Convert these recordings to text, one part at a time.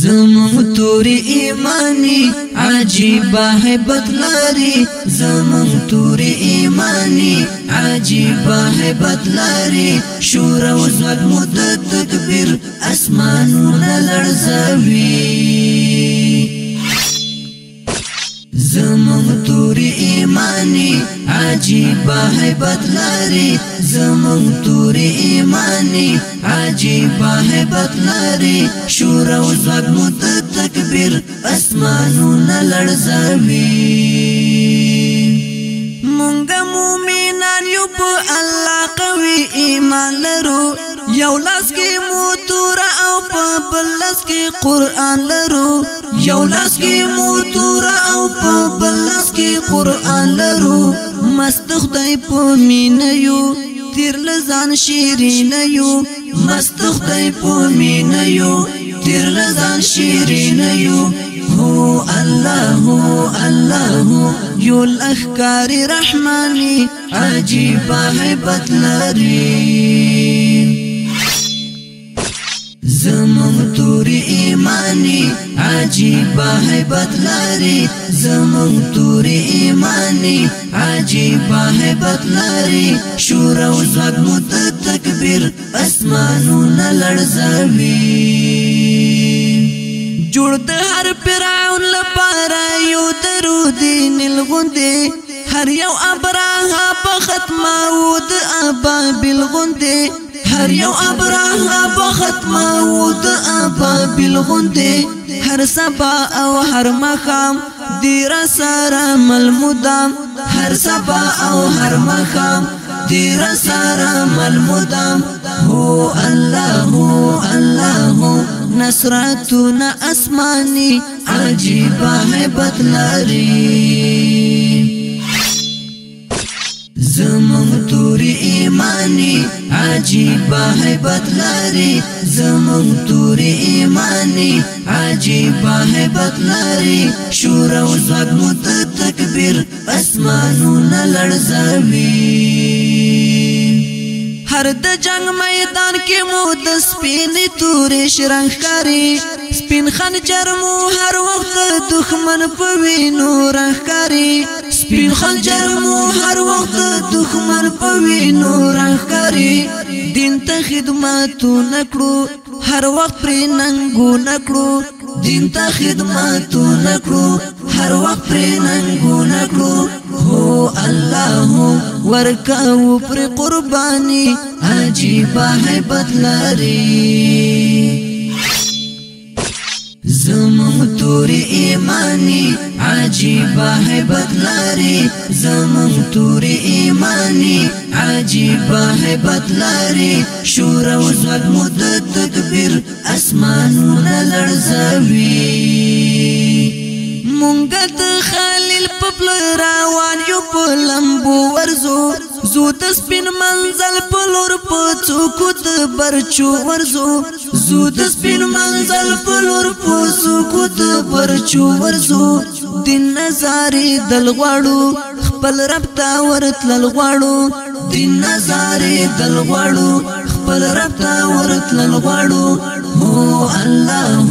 زمون توری ایمانی عجیبه هیبت لري زمون توری ایمانی عجیبه هیبت لري شور او زود مدت تکبیر اسمانونه لرزوي زمون توری ایمانی عجیبه هیبت لري زمون توری ایمانی عجیبه هیبت لري شور او زود مدت تکبیر اسمانونه لرزوي مونږه مومنان یو په الله قوي ایمان لرو یو لاس کې موتور او په بل لاس کې قران لرو یو لاس کې موتور او په بل لاس کې قران لرو مست خدای په مینه یو تیر لزان شیرین یو مست خدای په مینه یو تیر لزان شیرین یو هو الله یو الأخکار رحمانی عجیبه هیبت لري زمون توری ایمانی عجیبه هیبت لري زمون توری ایمانی عجیبه هیبت لري شور او زود مدت تکبیر اسمانونه لرزوي جوړ د هر فرعون لپاره یو درودی نلغوندې هر یو ابراها په ختمه و د ابابل غوندې هر یو ابراها په ختمه و د ابابل غوندې هر سبا او هر مخام دیر سره ملمدام هر سبا او هر مخام دیر سره ملمدام هو الله نصرتنا اسماني عجيبه هیبت لري زمون توری ایمانی عجیبه هیبت لري زمون توری ایمانی عجیبه هیبت لري شور او زود مدت تکبیر اسمانونه لرزوي هر د جنگ میدان کې مو د سپین تورې شرنګ کاری سپین خنجر مو هر وخت دښمن په وینو رنګ کاری سپین خنجر مو هر وخت دښمن په وینو رنګ کاری دین ته خدماتو نکړو هر وخت پر ننګو نکړو دین ته خدماتو نکړو هر وخت پر ننګو نکړو هو الله ورکاو پر قربانی عجیبه هیبت لري زمون توری ایمانی عجیبه هیبت لري زمون توری ایمانی عجیبه هیبت لري شور او زود مدت تکبیر اسمانونه لرزوي مونږه د خلیل په پل روان یو په لمبو ورزو زو د سپین منزل په لور په څوکو د برچو ورزو زو د سپین منزل په لور په څوکو د برچو ورزو د نظارې دل غواړو خپل رب ته ورتلل غواړو د نظارې دل غواړو خپل رب ته ورتلل غواړو هو الله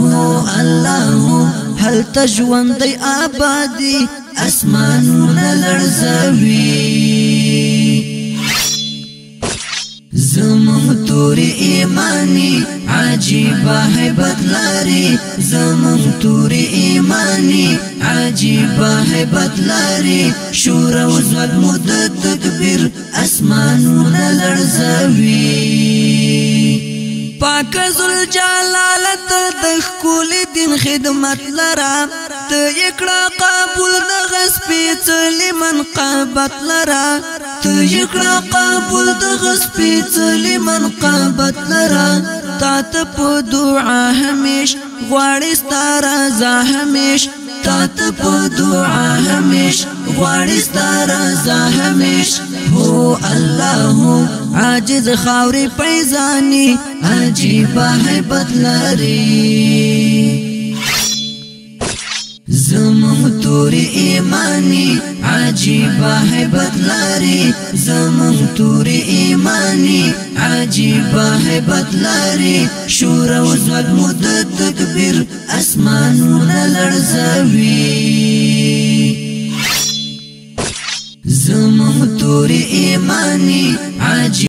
هل تجوندی آبادی اسمانونه لرزوي زمون توری ایمانی عجیبه هیبت لري زمون توری ایمانی عجیبه هیبت لري شور او زود مدت تکبیر اسمانونه لرزوي پاک ذل جلالت د خپل دین خدمت لرا ته یکړه قبول د غسپېڅلې منقبت لرا ته یکړه قبول د غسپېڅلې منقبت لرا تا ته په دعا همیش غواړې ستاره ز همیش تا ته په دعا همیش غواړې ستاره ز همیش هو الله عاجز خاوري پیزانی عجیبه هیبت لري زمون توری ایمانی عجیبه هیبت لري زمون تور ایمانی عجیبه هیبت لري شور او زود مد تکبیر اسمانونه لړزوي زمون تور ایمانی عجیبه